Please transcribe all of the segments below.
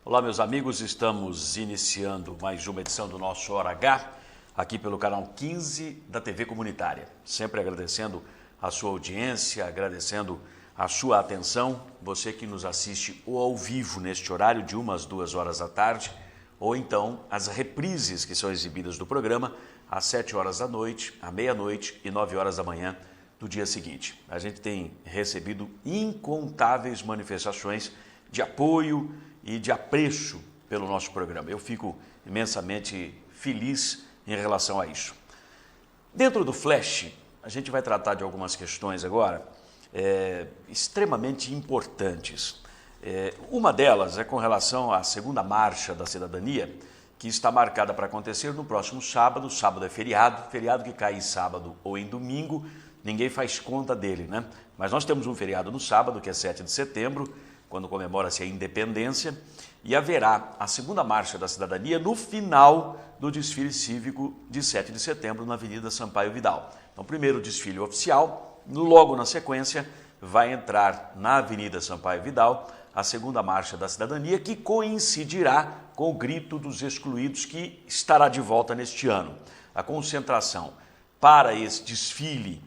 Olá, meus amigos, estamos iniciando mais uma edição do nosso Hora H, aqui pelo canal 15 da TV Comunitária. Sempre agradecendo a sua audiência, agradecendo a sua atenção, você que nos assiste ou ao vivo neste horário de 1 às 2 horas da tarde, ou então as reprises que são exibidas do programa às 7 horas da noite, à meia-noite e 9 horas da manhã do dia seguinte. A gente tem recebido incontáveis manifestações de apoio e de apreço pelo nosso programa. Eu fico imensamente feliz em relação a isso. Dentro do Flash, a gente vai tratar de algumas questões agora extremamente importantes. Uma delas é com relação à segunda marcha da cidadania, que está marcada para acontecer no próximo sábado. Sábado é feriado, feriado que cai em sábado ou em domingo, ninguém faz conta dele, né? Mas nós temos um feriado no sábado, que é 7 de setembro, quando comemora-se a independência, e haverá a segunda marcha da cidadania no final do desfile cívico de 7 de setembro na Avenida Sampaio Vidal. Então, primeiro o desfile oficial, logo na sequência vai entrar na Avenida Sampaio Vidal a segunda marcha da cidadania, que coincidirá com o Grito dos Excluídos, que estará de volta neste ano. A concentração para esse desfile,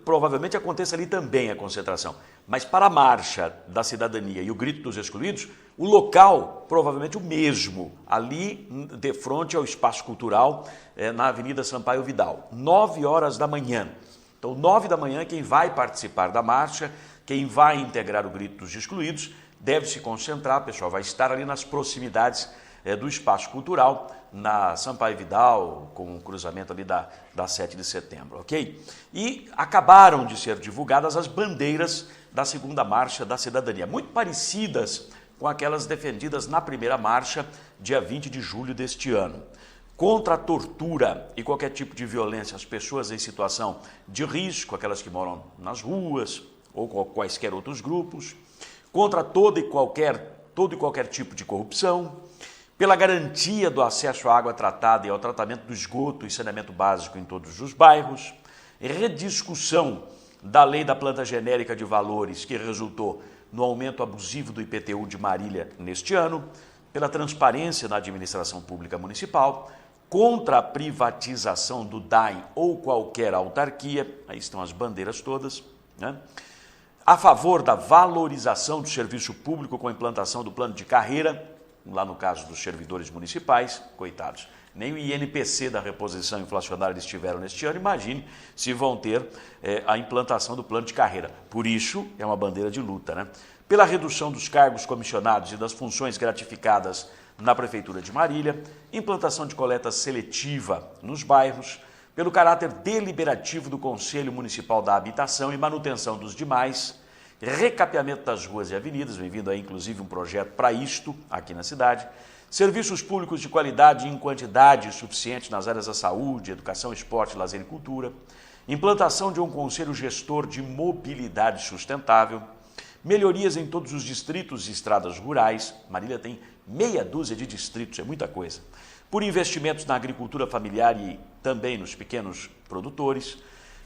provavelmente aconteça ali também a concentração, mas para a marcha da cidadania e o Grito dos Excluídos, o local provavelmente o mesmo, ali de frente ao Espaço Cultural, na Avenida Sampaio Vidal, 9 horas da manhã. Então, 9 da manhã, quem vai participar da marcha, quem vai integrar o Grito dos Excluídos, deve se concentrar, o pessoal vai estar ali nas proximidades do Espaço Cultural, na Sampaio Vidal, com o cruzamento ali da 7 de setembro, ok? E acabaram de ser divulgadas as bandeiras da segunda marcha da cidadania, muito parecidas com aquelas defendidas na primeira marcha, dia 20 de julho deste ano. Contra a tortura e qualquer tipo de violência às pessoas em situação de risco, aquelas que moram nas ruas ou quaisquer outros grupos, contra todo e qualquer tipo de corrupção, pela garantia do acesso à água tratada e ao tratamento do esgoto e saneamento básico em todos os bairros, rediscussão da lei da planta genérica de valores, que resultou no aumento abusivo do IPTU de Marília neste ano, pela transparência na administração pública municipal, contra a privatização do DAI ou qualquer autarquia, aí estão as bandeiras todas, né? A favor da valorização do serviço público com a implantação do plano de carreira, lá no caso dos servidores municipais, coitados, nem o INPC da reposição inflacionária eles tiveram neste ano, imagine se vão ter a implantação do plano de carreira. Por isso, é uma bandeira de luta, né? Pela redução dos cargos comissionados e das funções gratificadas na Prefeitura de Marília, implantação de coleta seletiva nos bairros, pelo caráter deliberativo do Conselho Municipal da Habitação e manutenção dos demais, recapeamento das ruas e avenidas, vem vindo aí inclusive um projeto para isto aqui na cidade, serviços públicos de qualidade e em quantidade suficiente nas áreas da saúde, educação, esporte, lazer e cultura, implantação de um conselho gestor de mobilidade sustentável, melhorias em todos os distritos e estradas rurais, Marília tem meia dúzia de distritos, é muita coisa, por investimentos na agricultura familiar e também nos pequenos produtores,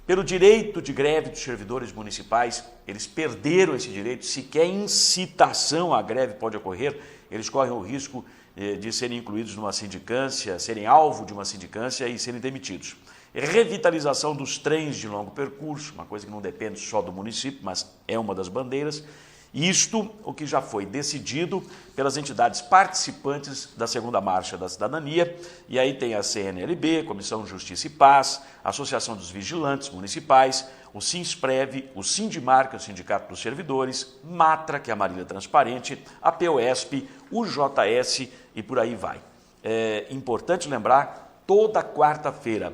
pelo direito de greve dos servidores municipais, eles perderam esse direito, sequer incitação à greve pode ocorrer, eles correm o risco de serem incluídos numa sindicância, serem alvo de uma sindicância e serem demitidos. Revitalização dos trens de longo percurso, uma coisa que não depende só do município, mas é uma das bandeiras. Isto, o que já foi decidido pelas entidades participantes da segunda marcha da cidadania, e aí tem a CNLB, Comissão Justiça e Paz, Associação dos Vigilantes Municipais, o Sinsprev, o Sindimar, que é o Sindicato dos Servidores, Matra, que é a Marília Transparente, a POSP, o JS e por aí vai. É importante lembrar, toda quarta-feira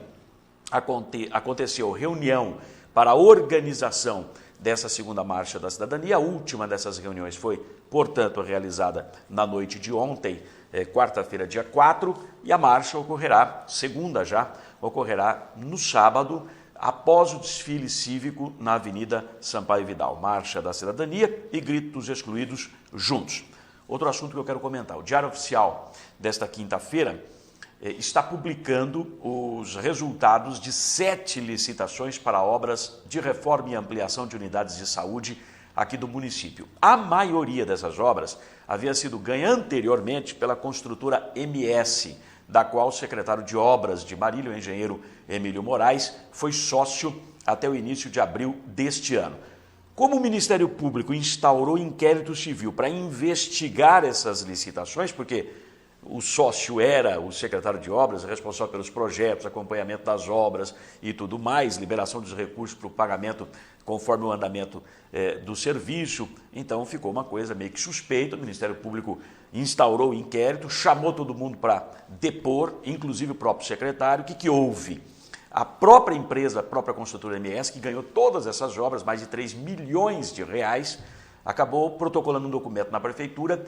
aconteceu reunião para a organização dessa segunda marcha da cidadania. A última dessas reuniões foi, portanto, realizada na noite de ontem, quarta-feira, dia 4, e a marcha ocorrerá, segunda já, ocorrerá no sábado, após o desfile cívico na Avenida Sampaio Vidal. Marcha da Cidadania e Grito dos Excluídos juntos. Outro assunto que eu quero comentar, o Diário Oficial desta quinta-feira está publicando os resultados de 7 licitações para obras de reforma e ampliação de unidades de saúde aqui do município. A maioria dessas obras havia sido ganha anteriormente pela construtora MS, da qual o secretário de Obras de Marília, o engenheiro Emílio Moraes, foi sócio até o início de abril deste ano. Como o Ministério Público instaurou inquérito civil para investigar essas licitações, porque o sócio era o secretário de obras, responsável pelos projetos, acompanhamento das obras e tudo mais, liberação dos recursos para o pagamento conforme o andamento do serviço. Então ficou uma coisa meio que suspeita, o Ministério Público instaurou o inquérito, chamou todo mundo para depor, inclusive o próprio secretário. O que houve? A própria empresa, a própria construtora MS, que ganhou todas essas obras, mais de 3 milhões de reais, acabou protocolando um documento na prefeitura,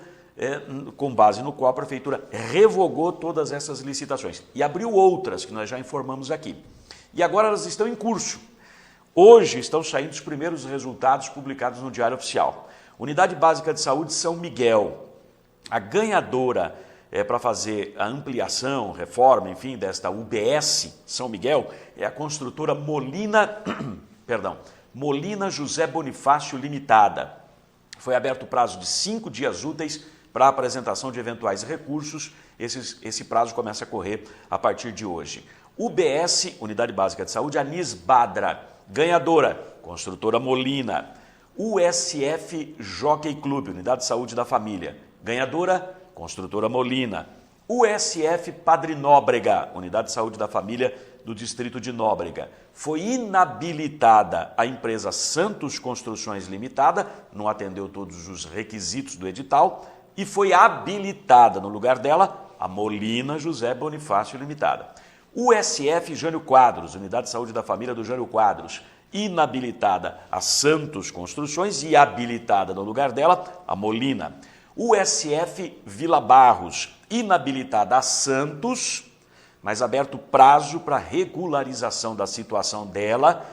com base no qual a prefeitura revogou todas essas licitações e abriu outras, que nós já informamos aqui. E agora elas estão em curso. Hoje estão saindo os primeiros resultados publicados no Diário Oficial. Unidade Básica de Saúde São Miguel, a ganhadora para fazer a ampliação, reforma, enfim, desta UBS São Miguel, é a construtora Molina José Bonifácio Limitada. Foi aberto o prazo de 5 dias úteis para a apresentação de eventuais recursos. Esse prazo começa a correr a partir de hoje. UBS, Unidade Básica de Saúde, Anis Badra, ganhadora, construtora Molina. USF Jockey Clube, Unidade de Saúde da Família, ganhadora, construtora Molina. USF Padre Nóbrega, Unidade de Saúde da Família do Distrito de Nóbrega. Foi inabilitada a empresa Santos Construções Limitada, não atendeu todos os requisitos do edital, e foi habilitada no lugar dela a Molina José Bonifácio Limitada. USF Jânio Quadros, Unidade de Saúde da Família do Jânio Quadros, inabilitada a Santos Construções e habilitada no lugar dela a Molina. USF Vila Barros, inabilitada a Santos, mas aberto prazo para regularização da situação dela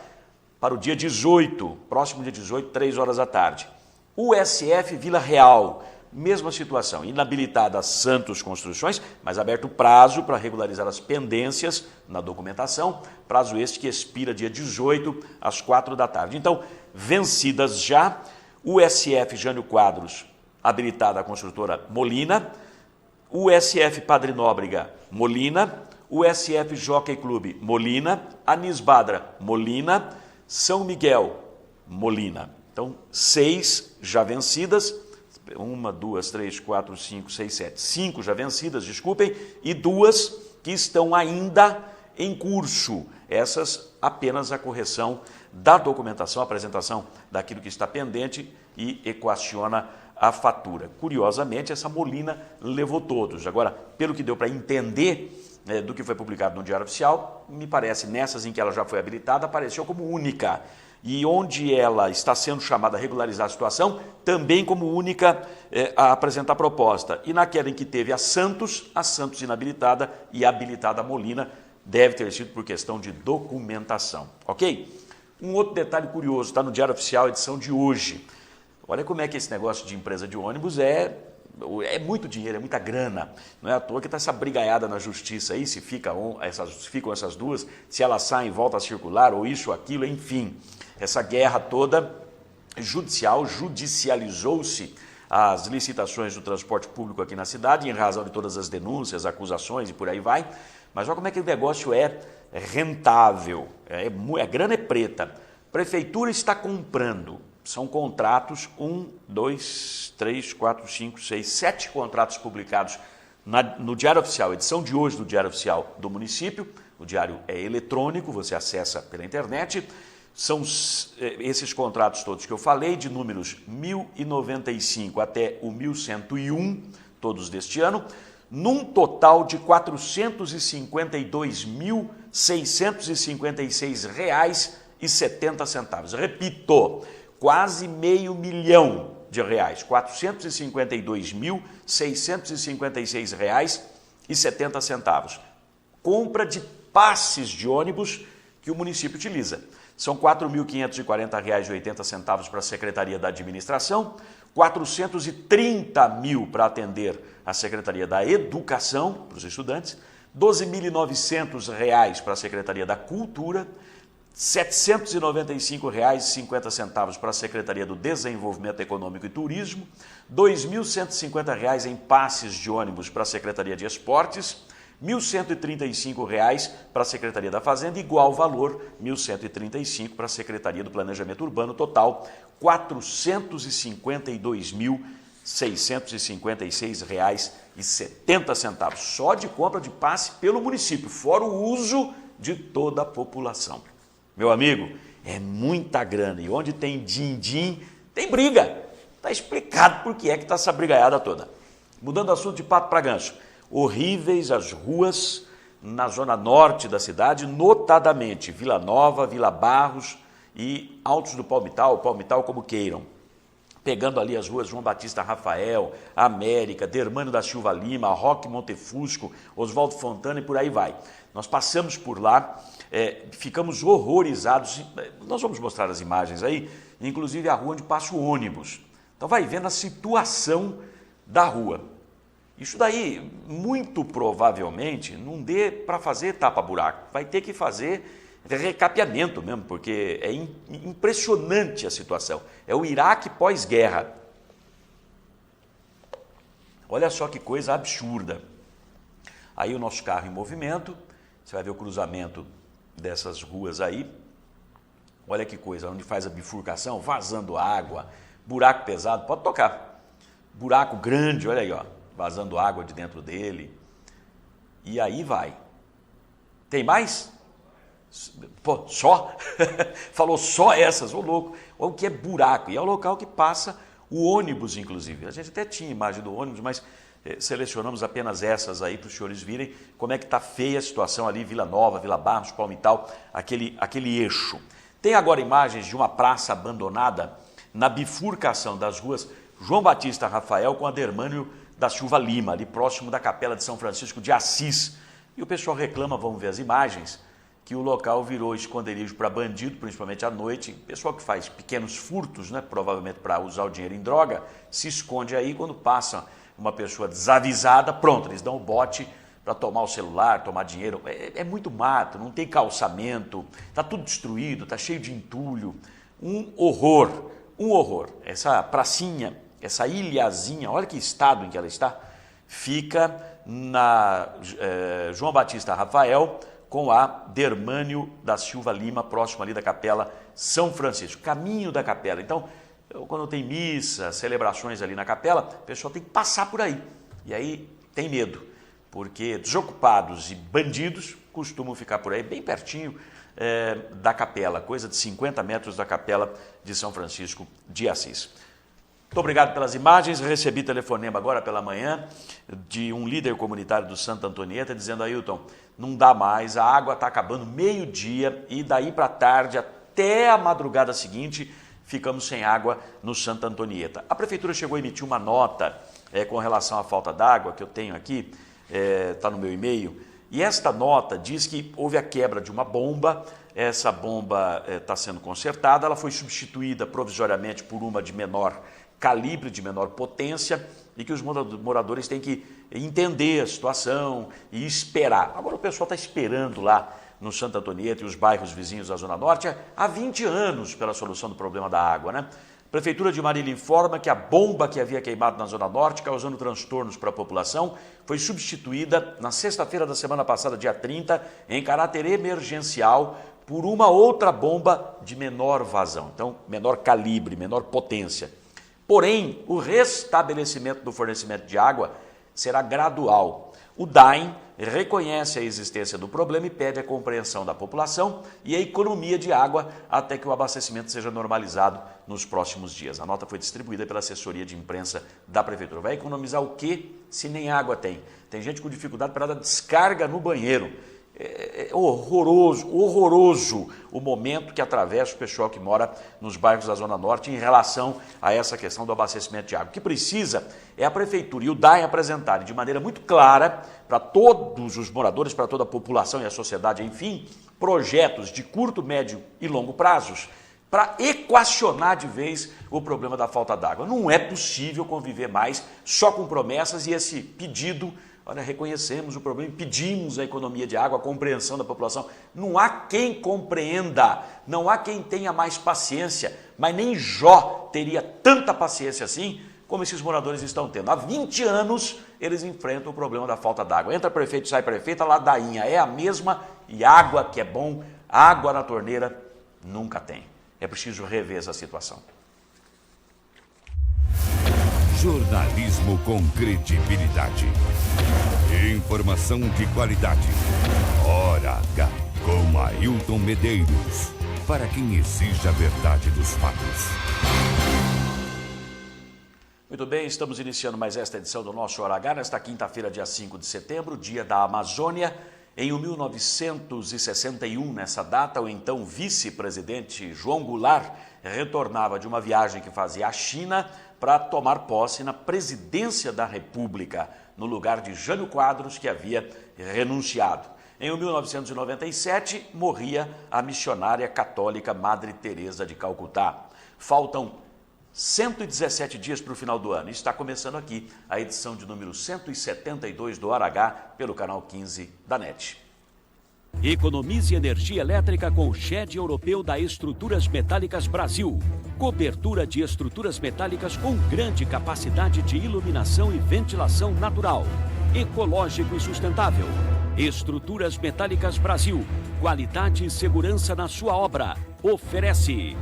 para o dia 18, próximo dia 18, 3 horas da tarde. USF Vila Real, mesma situação, inabilitada a Santos Construções, mas aberto prazo para regularizar as pendências na documentação, prazo este que expira dia 18, às 4 da tarde. Então, vencidas já, USF Jânio Quadros, habilitada a construtora Molina, USF Padre Nóbrega, Molina, USF Jockey Clube, Molina, Anis Badra, Molina, São Miguel, Molina. Então, 6 já vencidas, 1, 2, 3, 4, 5, 6, 7. 5 já vencidas, desculpem, e 2 que estão ainda em curso. Essas apenas a correção da documentação, a apresentação daquilo que está pendente e equaciona a fatura. Curiosamente, essa Molina levou todos. Agora, pelo que deu para entender do que foi publicado no Diário Oficial, me parece, nessas em que ela já foi habilitada, apareceu como única. E onde ela está sendo chamada a regularizar a situação, também como única a apresentar proposta. E naquela em que teve a Santos inabilitada e habilitada a Molina, deve ter sido por questão de documentação. Ok? Um outro detalhe curioso, está no Diário Oficial, edição de hoje. Olha como é que esse negócio de empresa de ônibus é muito dinheiro, é muita grana. Não é à toa que está essa brigaiada na justiça aí, se ficam essas duas, se elas saem e voltam a circular, ou isso ou aquilo, enfim. Essa guerra toda judicializou-se as licitações do transporte público aqui na cidade, em razão de todas as denúncias, acusações e por aí vai. Mas olha como é que o negócio é rentável, a grana é preta. A prefeitura está comprando. São contratos, 1, 2, 3, 4, 5, 6, 7 contratos publicados no Diário Oficial, edição de hoje do Diário Oficial do município. O diário é eletrônico, você acessa pela internet. São esses contratos todos que eu falei, de números 1095 até o 1101, todos deste ano, num total de R$ 452.656,70. Repito, quase R$500 mil, R$ 452.656,70. Compra de passes de ônibus que o município utiliza. São R$ 4.540,80 para a Secretaria da Administração, 430 mil para atender a Secretaria da Educação, para os estudantes, R$ 12.900 para a Secretaria da Cultura, R$795,50 para a Secretaria do Desenvolvimento Econômico e Turismo, R$ 2.150 em passes de ônibus para a Secretaria de Esportes, R$ 1.135 para a Secretaria da Fazenda, igual valor, R$ 1.135 para a Secretaria do Planejamento Urbano, total R$ 452.656,70, só de compra de passe pelo município, fora o uso de toda a população. Meu amigo, é muita grana, e onde tem din-din, tem briga. Está explicado por que é que está essa brigaiada toda. Mudando o assunto de pato para gancho, horríveis as ruas na zona norte da cidade, notadamente Vila Nova, Vila Barros e Altos do Palmital, Palmital como queiram. Pegando ali as ruas João Batista Rafael, América, Dermânio da Silva Lima, Roque Montefusco, Oswaldo Fontana e por aí vai. Nós passamos por lá, ficamos horrorizados. Nós vamos mostrar as imagens aí, inclusive a rua onde passa o ônibus. Então vai vendo a situação da rua. Isso daí, muito provavelmente, não dê para fazer tapa-buraco. Vai ter que fazer recapeamento mesmo, porque é impressionante a situação. É o Iraque pós-guerra. Olha só que coisa absurda. Aí o nosso carro em movimento, você vai ver o cruzamento dessas ruas aí. Olha que coisa, onde faz a bifurcação, vazando água, buraco pesado, pode tocar. Buraco grande, olha aí, ó, vazando água de dentro dele. E aí vai. Tem mais? Pô, só? Falou só essas, ô louco. Olha o que é buraco. E é o local que passa o ônibus, inclusive. A gente até tinha imagem do ônibus, mas selecionamos apenas essas aí para os senhores virem como é que está feia a situação ali, Vila Nova, Vila Barros, Palmital, aquele eixo. Tem agora imagens de uma praça abandonada na bifurcação das ruas João Batista Rafael com a Dermânio da Silva Lima, ali próximo da Capela de São Francisco de Assis. E o pessoal reclama, vamos ver as imagens, que o local virou esconderijo para bandido, principalmente à noite. O pessoal que faz pequenos furtos, né, provavelmente para usar o dinheiro em droga, se esconde aí. Quando passa uma pessoa desavisada, pronto, eles dão o bote para tomar o celular, tomar dinheiro. É muito mato, não tem calçamento, está tudo destruído, está cheio de entulho. Um horror, um horror. Essa pracinha, essa ilhazinha, olha que estado em que ela está, fica na João Batista Rafael, com a Dermânio da Silva Lima, próximo ali da Capela São Francisco, caminho da capela. Então, quando tem missa, celebrações ali na capela, o pessoal tem que passar por aí. E aí tem medo, porque desocupados e bandidos costumam ficar por aí, bem pertinho da capela, coisa de 50 metros da Capela de São Francisco de Assis. Muito obrigado pelas imagens. Recebi telefonema agora pela manhã de um líder comunitário do Santa Antonieta dizendo: Ailton, não dá mais, a água está acabando meio-dia e daí para tarde até a madrugada seguinte ficamos sem água no Santa Antonieta. A prefeitura chegou a emitir uma nota com relação à falta d'água, que eu tenho aqui, está no meu e-mail, e esta nota diz que houve a quebra de uma bomba. Essa bomba está sendo consertada, ela foi substituída provisoriamente por uma de menor calibre, de menor potência, e que os moradores têm que entender a situação e esperar. Agora o pessoal está esperando lá no Santa Antonieta e os bairros vizinhos da Zona Norte há 20 anos pela solução do problema da água, né? A Prefeitura de Marília informa que a bomba que havia queimado na Zona Norte, causando transtornos para a população, foi substituída na sexta-feira da semana passada, dia 30, em caráter emergencial, por uma outra bomba de menor vazão, então menor calibre, menor potência. Porém, o restabelecimento do fornecimento de água será gradual. O DAEM reconhece a existência do problema e pede a compreensão da população e a economia de água até que o abastecimento seja normalizado nos próximos dias. A nota foi distribuída pela assessoria de imprensa da Prefeitura. Vai economizar o quê se nem água tem? Tem gente com dificuldade para dar descarga no banheiro. É horroroso o momento que atravessa o pessoal que mora nos bairros da Zona Norte em relação a essa questão do abastecimento de água. O que precisa é a Prefeitura e o DAEM apresentarem de maneira muito clara para todos os moradores, para toda a população e a sociedade, enfim, projetos de curto, médio e longo prazos para equacionar de vez o problema da falta d'água. Não é possível conviver mais só com promessas e esse pedido Olha, reconhecemos o problema e pedimos a economia de água, a compreensão da população. Não há quem compreenda, não há quem tenha mais paciência, mas nem Jó teria tanta paciência assim como esses moradores estão tendo. Há 20 anos eles enfrentam o problema da falta d'água. Entra prefeito, sai prefeito, a ladainha é a mesma e água que é bom, água na torneira nunca tem. É preciso rever essa situação. Jornalismo com credibilidade. Informação de qualidade. Hora H, com Ailton Medeiros. Para quem exige a verdade dos fatos. Muito bem, estamos iniciando mais esta edição do nosso Hora H, nesta quinta-feira, dia 5 de setembro, dia da Amazônia. Em 1961, nessa data, o então vice-presidente João Goulart retornava de uma viagem que fazia à China para tomar posse na presidência da República, no lugar de Jânio Quadros, que havia renunciado. Em 1997, morria a missionária católica Madre Teresa de Calcutá. Faltam 117 dias para o final do ano. Está começando aqui a edição de número 172 do Hora H pelo canal 15 da NET. Economize energia elétrica com o SHED europeu da Estruturas Metálicas Brasil. Cobertura de estruturas metálicas com grande capacidade de iluminação e ventilação natural. Ecológico e sustentável. Estruturas Metálicas Brasil. Qualidade e segurança na sua obra. Oferece.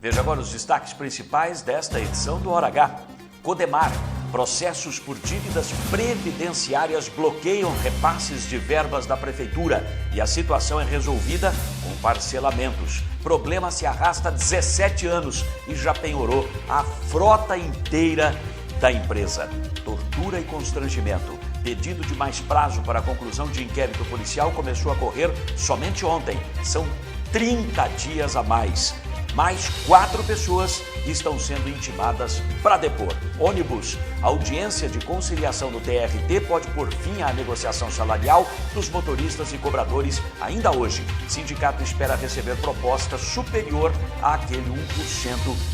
Veja agora os destaques principais desta edição do Hora H. Codemar. Processos por dívidas previdenciárias bloqueiam repasses de verbas da Prefeitura e a situação é resolvida com parcelamentos. Problema se arrasta há 17 anos e já penhorou a frota inteira da empresa. Tortura e constrangimento. Pedido de mais prazo para a conclusão de inquérito policial começou a correr somente ontem. São 30 dias a mais. Mais 4 pessoas estão sendo intimadas para depor. Ônibus. A audiência de conciliação do TRT pode pôr fim à negociação salarial dos motoristas e cobradores ainda hoje. Sindicato espera receber proposta superior àquele 1%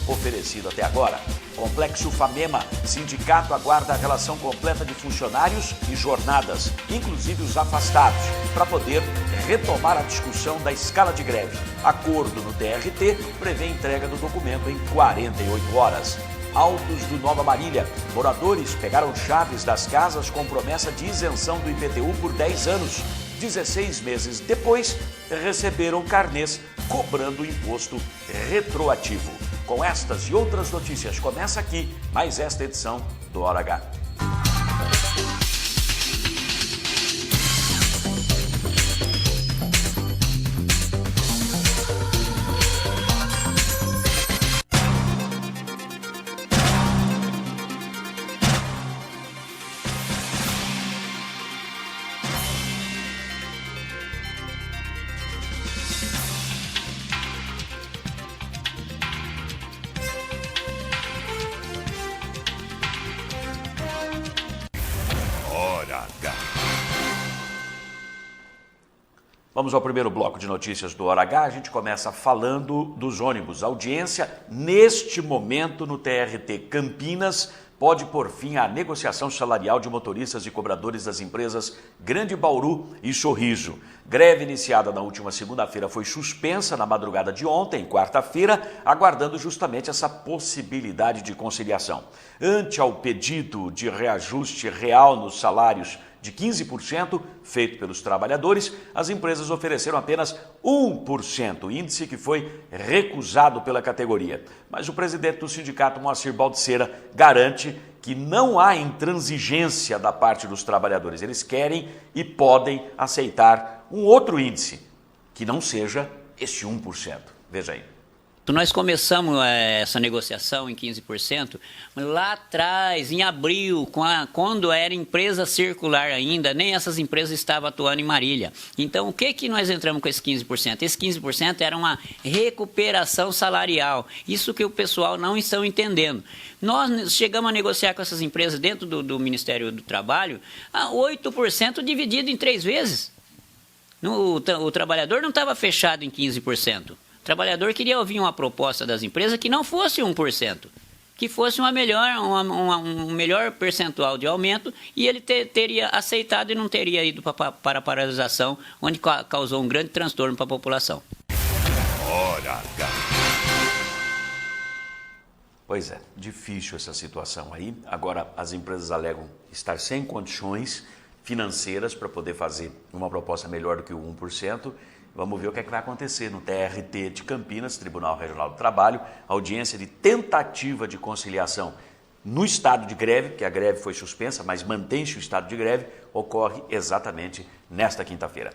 oferecido até agora. Complexo Famema. Sindicato aguarda a relação completa de funcionários e jornadas, inclusive os afastados, para poder retomar a discussão da escala de greve. Acordo no TRT prevê entrega do documento em 48 horas. Autos do Nova Marília. Moradores pegaram chaves das casas com promessa de isenção do IPTU por 10 anos. 16 meses depois, receberam carnês cobrando o imposto retroativo. Com estas e outras notícias, começa aqui mais esta edição do Hora H. Vamos ao primeiro bloco de notícias do Hora H. A gente começa falando dos ônibus. A audiência, neste momento, no TRT Campinas, pode pôr fim à negociação salarial de motoristas e cobradores das empresas Grande Bauru e Sorriso. Greve iniciada na última segunda-feira foi suspensa na madrugada de ontem, quarta-feira, aguardando justamente essa possibilidade de conciliação. Ante ao pedido de reajuste real nos salários de 15% feito pelos trabalhadores, as empresas ofereceram apenas 1%, índice que foi recusado pela categoria. Mas o presidente do sindicato, Moacir Baldissera, garante que não há intransigência da parte dos trabalhadores. Eles querem e podem aceitar um outro índice, que não seja este 1%. Veja aí. Nós começamos essa negociação em 15% lá atrás, em abril, quando era empresa circular ainda, nem essas empresas estavam atuando em Marília. Então, o que nós entramos com esse 15%? Esse 15% era uma recuperação salarial. Isso que o pessoal não estão entendendo. Nós chegamos a negociar com essas empresas dentro do Ministério do Trabalho a 8% dividido em 3 vezes. O trabalhador não estava fechado em 15%. O trabalhador queria ouvir uma proposta das empresas que não fosse 1%, que fosse um melhor percentual de aumento, e ele teria aceitado e não teria ido para a paralisação, onde causou um grande transtorno para a população. Hora H. Pois é, difícil essa situação aí. Agora, as empresas alegam estar sem condições financeiras para poder fazer uma proposta melhor do que o 1%. Vamos ver o que é que vai acontecer no TRT de Campinas, Tribunal Regional do Trabalho, audiência de tentativa de conciliação no estado de greve, que a greve foi suspensa, mas mantém-se o estado de greve, ocorre exatamente nesta quinta-feira.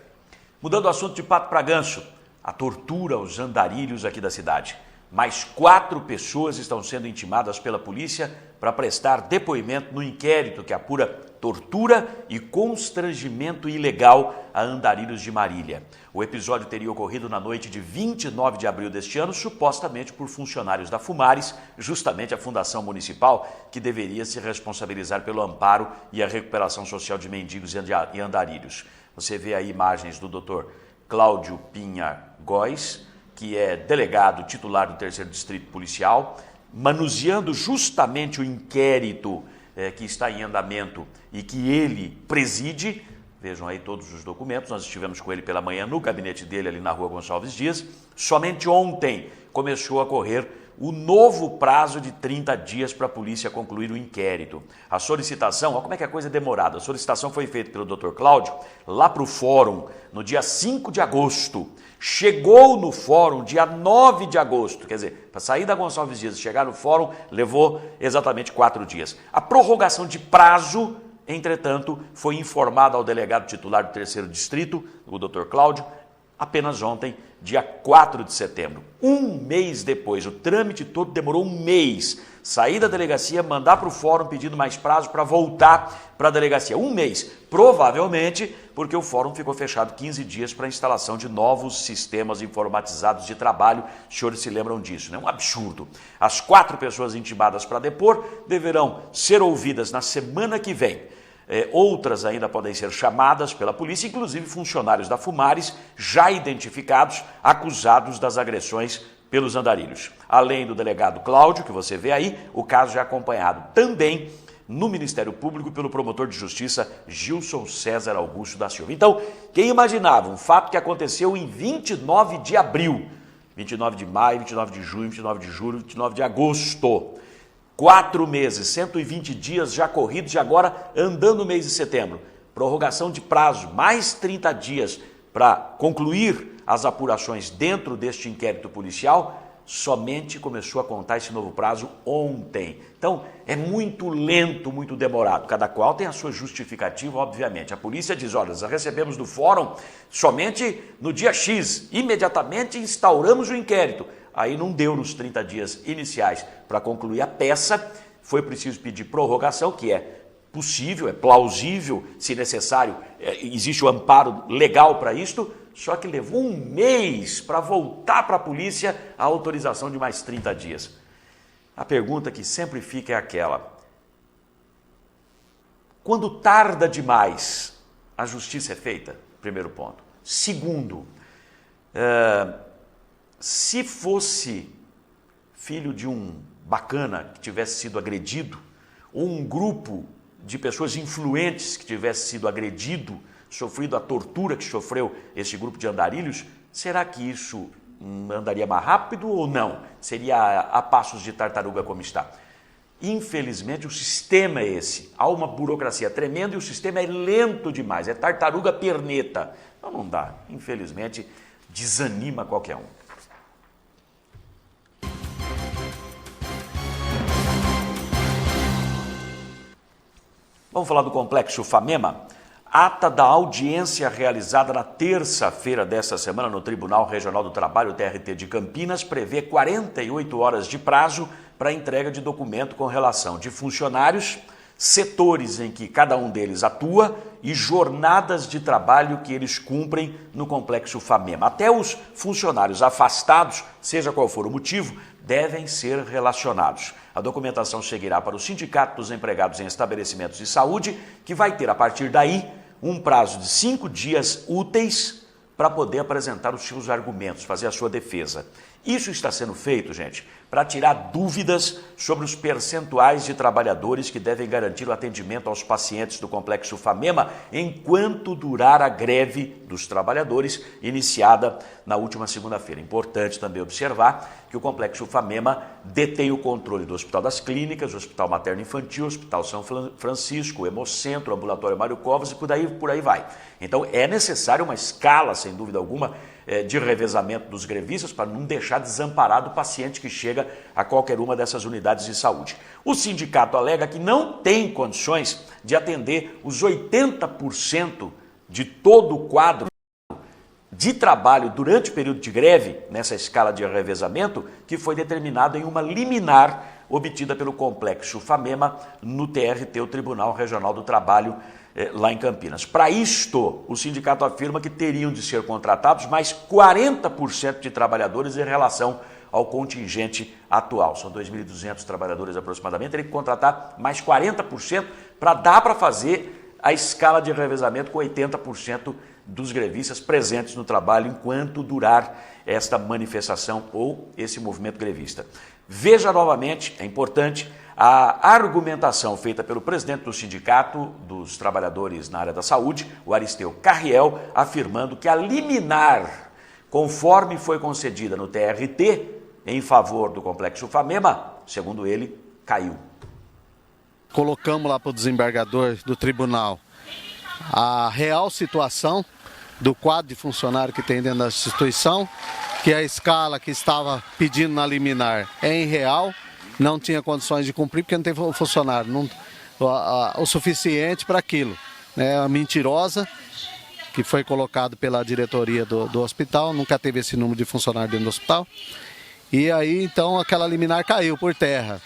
Mudando o assunto de pato para ganso, a tortura aos andarilhos aqui da cidade. Mais 4 pessoas estão sendo intimadas pela polícia para prestar depoimento no inquérito que apura tortura e constrangimento ilegal a andarilhos de Marília. O episódio teria ocorrido na noite de 29 de abril deste ano, supostamente por funcionários da Fumares, justamente a fundação municipal que deveria se responsabilizar pelo amparo e a recuperação social de mendigos e andarilhos. Você vê aí imagens do Dr. Cláudio Pinha Góes, que é delegado titular do 3º Distrito Policial, manuseando justamente o inquérito que está em andamento e que ele preside. Vejam aí todos os documentos, nós estivemos com ele pela manhã no gabinete dele ali na Rua Gonçalves Dias. Somente ontem começou a correr o novo prazo de 30 dias para a polícia concluir o inquérito. A solicitação, olha como é que a coisa é demorada, a solicitação foi feita pelo Dr. Cláudio lá para o fórum no dia 5 de agosto. Chegou no fórum dia 9 de agosto, quer dizer, para sair da Gonçalves Dias e chegar no fórum levou exatamente 4 dias. A prorrogação de prazo, entretanto, foi informada ao delegado titular do 3º Distrito, o Dr. Cláudio, apenas ontem, dia 4 de setembro. Um mês depois, o trâmite todo demorou um mês. Sair da delegacia, mandar para o fórum pedindo mais prazo para voltar para a delegacia. Um mês, provavelmente porque o fórum ficou fechado 15 dias para a instalação de novos sistemas informatizados de trabalho. Os senhores se lembram disso, né? Um absurdo. As 4 pessoas intimadas para depor deverão ser ouvidas na semana que vem. Outras ainda podem ser chamadas pela polícia, inclusive funcionários da Fumares, já identificados, acusados das agressões pelos andarilhos. Além do delegado Cláudio, que você vê aí, o caso já é acompanhado também no Ministério Público pelo promotor de justiça Gilson César Augusto da Silva. Então, quem imaginava um fato que aconteceu em 29 de abril, 29 de maio, 29 de junho, 29 de julho, 29 de agosto... 4 meses, 120 dias já corridos e agora andando o mês de setembro. Prorrogação de prazo, mais 30 dias para concluir as apurações dentro deste inquérito policial, somente começou a contar esse novo prazo ontem. Então, é muito lento, muito demorado. Cada qual tem a sua justificativa, obviamente. A polícia diz, olha, nós recebemos do fórum somente no dia X. Imediatamente instauramos o inquérito. Aí não deu nos 30 dias iniciais para concluir a peça, foi preciso pedir prorrogação, que é possível, é plausível, se necessário, existe o amparo legal para isto, só que levou um mês para voltar para a polícia a autorização de mais 30 dias. A pergunta que sempre fica é aquela: quando tarda demais, a justiça é feita? Primeiro ponto. Segundo, se fosse filho de um bacana que tivesse sido agredido, ou um grupo de pessoas influentes que tivesse sido agredido, sofrido a tortura que sofreu esse grupo de andarilhos, será que isso andaria mais rápido ou não? Seria a passos de tartaruga como está? Infelizmente o sistema é esse, há uma burocracia tremenda e o sistema é lento demais, é tartaruga perneta. Então não dá, infelizmente desanima qualquer um. Vamos falar do Complexo Famema. Ata da audiência realizada na terça-feira desta semana no Tribunal Regional do Trabalho, TRT de Campinas, prevê 48 horas de prazo para a entrega de documento com relação de funcionários, setores em que cada um deles atua e jornadas de trabalho que eles cumprem no Complexo Famema. Até os funcionários afastados, seja qual for o motivo, devem ser relacionados. A documentação seguirá para o Sindicato dos Empregados em Estabelecimentos de Saúde, que vai ter, a partir daí, um prazo de 5 dias úteis para poder apresentar os seus argumentos, fazer a sua defesa. Isso está sendo feito, gente, para tirar dúvidas sobre os percentuais de trabalhadores que devem garantir o atendimento aos pacientes do Complexo Famema enquanto durar a greve dos trabalhadores iniciada na última segunda-feira. Importante também observar que o Complexo Famema detém o controle do Hospital das Clínicas, o Hospital Materno Infantil, o Hospital São Francisco, o Hemocentro, o Ambulatório Mário Covas e por aí vai. Então é necessário uma escala, sem dúvida alguma, de revezamento dos grevistas para não deixar desamparado o paciente que chega a qualquer uma dessas unidades de saúde. O sindicato alega que não tem condições de atender os 80% de todo o quadro de trabalho durante o período de greve, nessa escala de revezamento, que foi determinado em uma liminar obtida pelo Complexo Famema no TRT, o Tribunal Regional do Trabalho, lá em Campinas. Para isto, o sindicato afirma que teriam de ser contratados mais 40% de trabalhadores em relação ao contingente atual. São 2.200 trabalhadores aproximadamente, teria que contratar mais 40% para dar para fazer a escala de revezamento com 80% dos grevistas presentes no trabalho enquanto durar esta manifestação ou esse movimento grevista. Veja novamente, é importante, a argumentação feita pelo presidente do Sindicato dos Trabalhadores na área da saúde, o Aristeu Carriel, afirmando que a liminar, conforme foi concedida no TRT, em favor do Complexo Famema, segundo ele, caiu. Colocamos lá para o desembargador do tribunal a real situação do quadro de funcionário que tem dentro da instituição, que a escala que estava pedindo na liminar é irreal, não tinha condições de cumprir porque não tem funcionário o suficiente para aquilo. É uma mentirosa que foi colocado pela diretoria do hospital, nunca teve esse número de funcionários dentro do hospital. E aí, então, aquela liminar caiu por terra.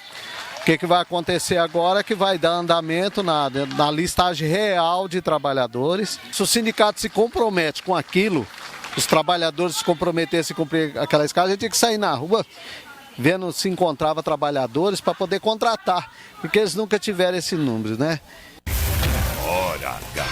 O que vai acontecer agora é que vai dar andamento na listagem real de trabalhadores. Se o sindicato se compromete com aquilo, os trabalhadores se comprometessem a cumprir aquela escala, a gente tinha que sair na rua vendo se encontrava trabalhadores para poder contratar, porque eles nunca tiveram esse número, né? Hora H.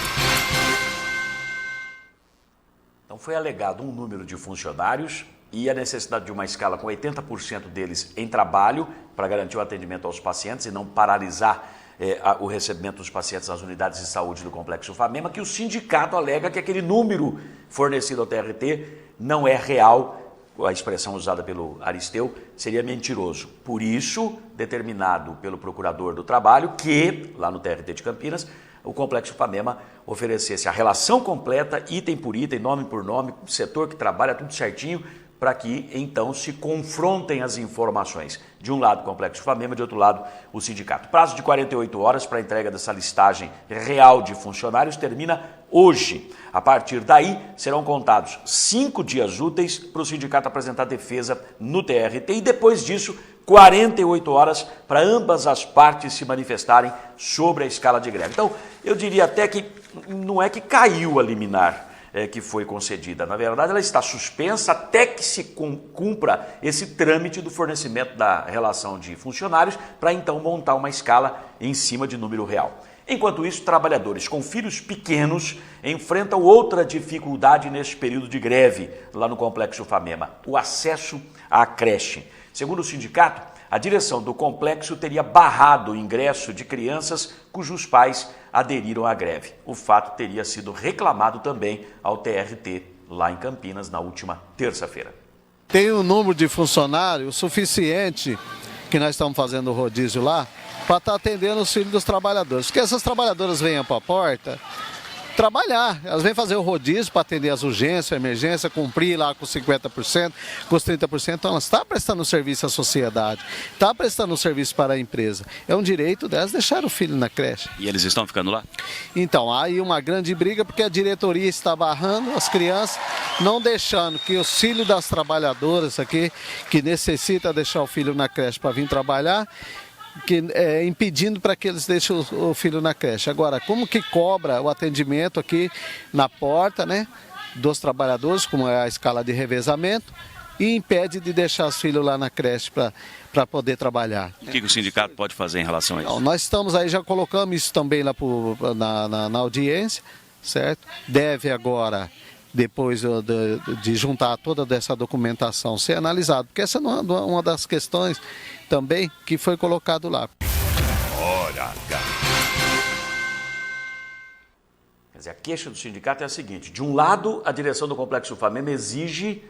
Então foi alegado um número de funcionários e a necessidade de uma escala com 80% deles em trabalho para garantir o atendimento aos pacientes e não paralisar o recebimento dos pacientes nas unidades de saúde do Complexo Famema, que o sindicato alega que aquele número fornecido ao TRT não é real, a expressão usada pelo Aristeu seria mentiroso. Por isso, determinado pelo procurador do trabalho que, lá no TRT de Campinas, o Complexo Famema oferecesse a relação completa, item por item, nome por nome, setor que trabalha, tudo certinho, para que, então, se confrontem as informações. De um lado, o Complexo Famema, de outro lado, o sindicato. Prazo de 48 horas para a entrega dessa listagem real de funcionários termina hoje. A partir daí, serão contados 5 dias úteis para o sindicato apresentar defesa no TRT e, depois disso, 48 horas para ambas as partes se manifestarem sobre a escala de greve. Então, eu diria até que não é que caiu a liminar que foi concedida. Na verdade, ela está suspensa até que se cumpra esse trâmite do fornecimento da relação de funcionários para então montar uma escala em cima de número real. Enquanto isso, trabalhadores com filhos pequenos enfrentam outra dificuldade neste período de greve lá no Complexo Famema, o acesso à creche. Segundo o sindicato, a direção do complexo teria barrado o ingresso de crianças cujos pais aderiram à greve. O fato teria sido reclamado também ao TRT lá em Campinas na última terça-feira. Tem um número de funcionários suficiente que nós estamos fazendo o rodízio lá para estar atendendo os filhos dos trabalhadores. Porque essas trabalhadoras venham para a porta, trabalhar. Elas vêm fazer o rodízio para atender as urgências, a emergência, cumprir lá com 50%, com os 30%. Então, elas estão prestando serviço à sociedade, está prestando serviço para a empresa. É um direito delas deixar o filho na creche. E eles estão ficando lá? Então, há aí uma grande briga porque a diretoria está barrando as crianças, não deixando que os filhos das trabalhadoras aqui, que necessita deixar o filho na creche para vir trabalhar, impedindo para que eles deixem o filho na creche. Agora, como que cobra o atendimento aqui na porta, né, dos trabalhadores, como é a escala de revezamento, e impede de deixar os filhos lá na creche para poder trabalhar. O que o sindicato pode fazer em relação a isso? Então, nós estamos aí, já colocamos isso também lá na audiência, certo? Deve agora, depois de juntar toda essa documentação, ser analisado, porque essa não é uma das questões também que foi colocado lá. Hora H. Quer dizer, a queixa do sindicato é a seguinte: de um lado, a direção do Complexo Ufamema exige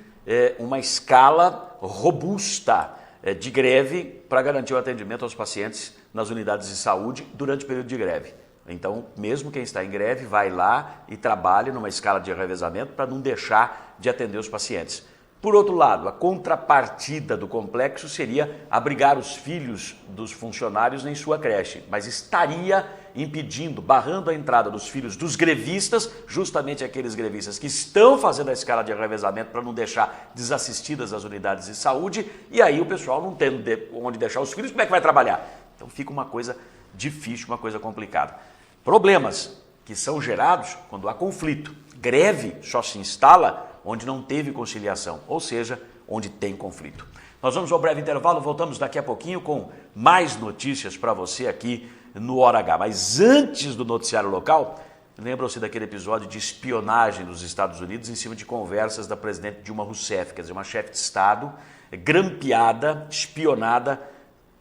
uma escala robusta de greve para garantir o atendimento aos pacientes nas unidades de saúde durante o período de greve. Então, mesmo quem está em greve vai lá e trabalha numa escala de revezamento para não deixar de atender os pacientes. Por outro lado, a contrapartida do complexo seria abrigar os filhos dos funcionários em sua creche, mas estaria impedindo, barrando a entrada dos filhos dos grevistas, justamente aqueles grevistas que estão fazendo a escala de revezamento para não deixar desassistidas as unidades de saúde, e aí o pessoal não tendo onde deixar os filhos, como é que vai trabalhar? Então fica uma coisa difícil, uma coisa complicada. Problemas que são gerados quando há conflito. Greve só se instala onde não teve conciliação, ou seja, onde tem conflito. Nós vamos ao breve intervalo, voltamos daqui a pouquinho com mais notícias para você aqui no Hora H. Mas antes do noticiário local, lembram-se daquele episódio de espionagem dos Estados Unidos em cima de conversas da presidente Dilma Rousseff, quer dizer, uma chefe de Estado grampeada, espionada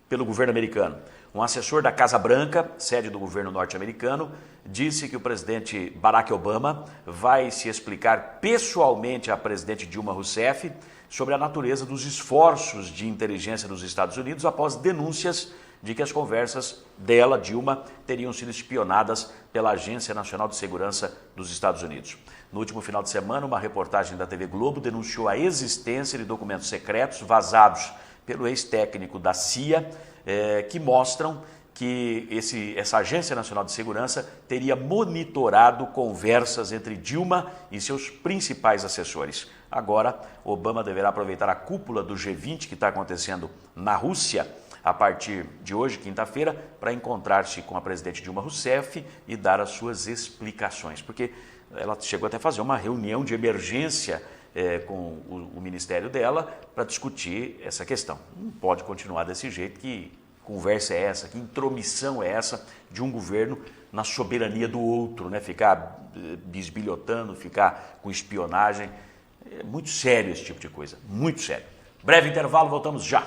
pelo governo americano. Um assessor da Casa Branca, sede do governo norte-americano, disse que o presidente Barack Obama vai se explicar pessoalmente à presidente Dilma Rousseff sobre a natureza dos esforços de inteligência dos Estados Unidos após denúncias de que as conversas dela, Dilma, teriam sido espionadas pela Agência Nacional de Segurança dos Estados Unidos. No último final de semana, uma reportagem da TV Globo denunciou a existência de documentos secretos vazados pelo ex-técnico da CIA, que mostram que essa Agência Nacional de Segurança teria monitorado conversas entre Dilma e seus principais assessores. Agora, Obama deverá aproveitar a cúpula do G20 que está acontecendo na Rússia a partir de hoje, quinta-feira, para encontrar-se com a presidente Dilma Rousseff e dar as suas explicações, porque ela chegou até a fazer uma reunião de emergência com o ministério dela para discutir essa questão. Não pode continuar desse jeito. Que conversa é essa, que intromissão é essa de um governo na soberania do outro, né? Ficar bisbilhotando, ficar com espionagem. É muito sério esse tipo de coisa, muito sério. Breve intervalo, voltamos já.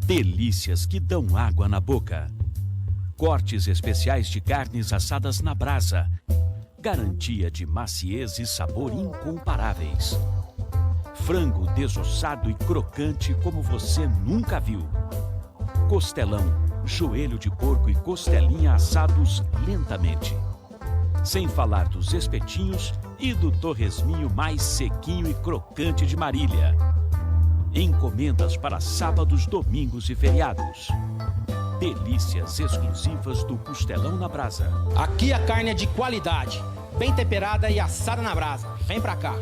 Delícias que dão água na boca. Cortes especiais de carnes assadas na brasa. Garantia de maciez e sabor incomparáveis. Frango desossado e crocante como você nunca viu. Costelão, joelho de porco e costelinha assados lentamente. Sem falar dos espetinhos e do torresminho mais sequinho e crocante de Marília. Encomendas para sábados, domingos e feriados. Delícias exclusivas do Costelão na Brasa. Aqui a carne é de qualidade, bem temperada e assada na brasa. Vem pra cá.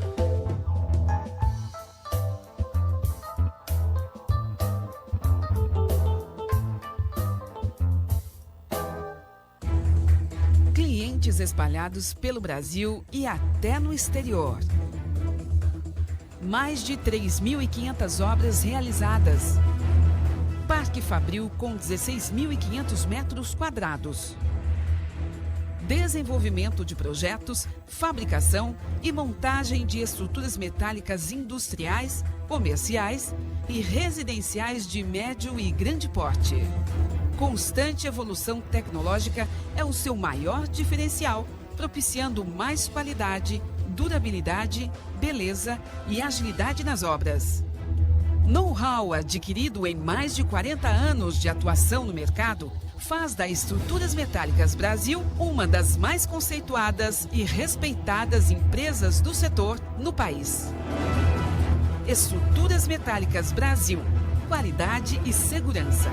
Clientes espalhados pelo Brasil e até no exterior. Mais de 3.500 obras realizadas. Parque Fabril com 16.500 metros quadrados. Desenvolvimento de projetos, fabricação e montagem de estruturas metálicas industriais, comerciais e residenciais de médio e grande porte. Constante evolução tecnológica é o seu maior diferencial, propiciando mais qualidade, durabilidade, beleza e agilidade nas obras. Know-how adquirido em mais de 40 anos de atuação no mercado faz da Estruturas Metálicas Brasil uma das mais conceituadas e respeitadas empresas do setor no país. Estruturas Metálicas Brasil. Qualidade e segurança.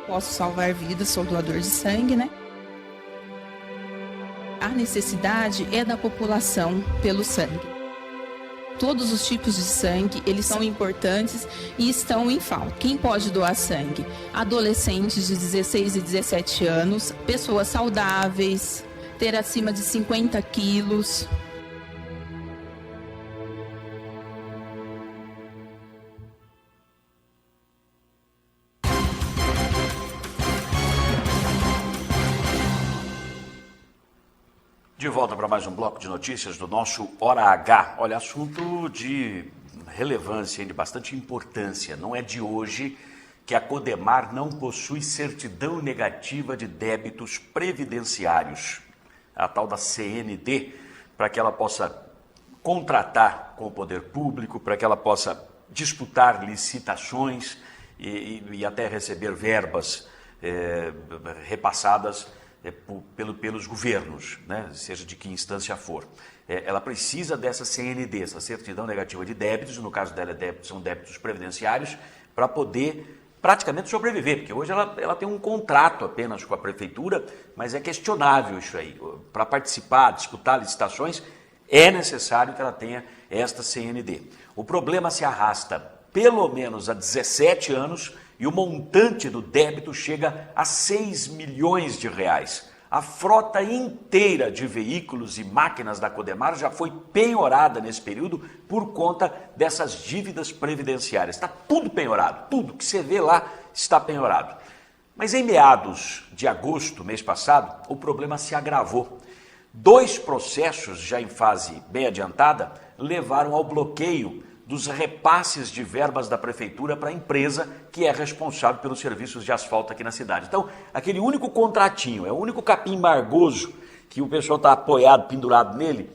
Posso salvar vidas, sou doador de sangue, né? A necessidade é da população pelo sangue. Todos os tipos de sangue, eles são importantes e estão em falta. Quem pode doar sangue? Adolescentes de 16 e 17 anos, pessoas saudáveis, ter acima de 50 quilos. De volta para mais um bloco de notícias do nosso Hora H. Olha, assunto de relevância e de bastante importância. Não é de hoje que a Codemar não possui certidão negativa de débitos previdenciários, a tal da CND, para que ela possa contratar com o poder público, para que ela possa disputar licitações e até receber verbas repassadas pelos governos, né? Seja de que instância for. Ela precisa dessa CND, essa certidão negativa de débitos, no caso dela são débitos previdenciários, para poder praticamente sobreviver, porque hoje ela tem um contrato apenas com a prefeitura, mas é questionável isso aí. Para participar, disputar licitações, é necessário que ela tenha esta CND. O problema se arrasta pelo menos há 17 anos, e o montante do débito chega a 6 milhões de reais. A frota inteira de veículos e máquinas da Codemar já foi penhorada nesse período por conta dessas dívidas previdenciárias. Está tudo penhorado, tudo que você vê lá está penhorado. Mas em meados de agosto, mês passado, o problema se agravou. 2 processos, já em fase bem adiantada, levaram ao bloqueio dos repasses de verbas da prefeitura para a empresa que é responsável pelos serviços de asfalto aqui na cidade. Então, aquele único contratinho, é o único capim margoso que o pessoal está apoiado, pendurado nele,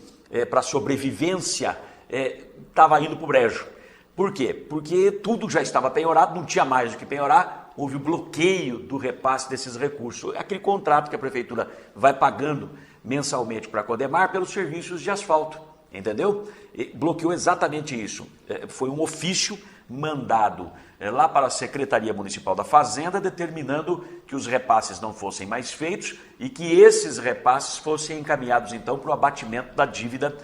para sobrevivência, estava indo para o brejo. Por quê? Porque tudo já estava penhorado, não tinha mais o que penhorar, houve o bloqueio do repasse desses recursos. Aquele contrato que a prefeitura vai pagando mensalmente para a Codemar pelos serviços de asfalto. Entendeu? Bloqueou exatamente isso. Foi um ofício mandado lá para a Secretaria Municipal da Fazenda, determinando que os repasses não fossem mais feitos e que esses repasses fossem encaminhados, então, para o abatimento da dívida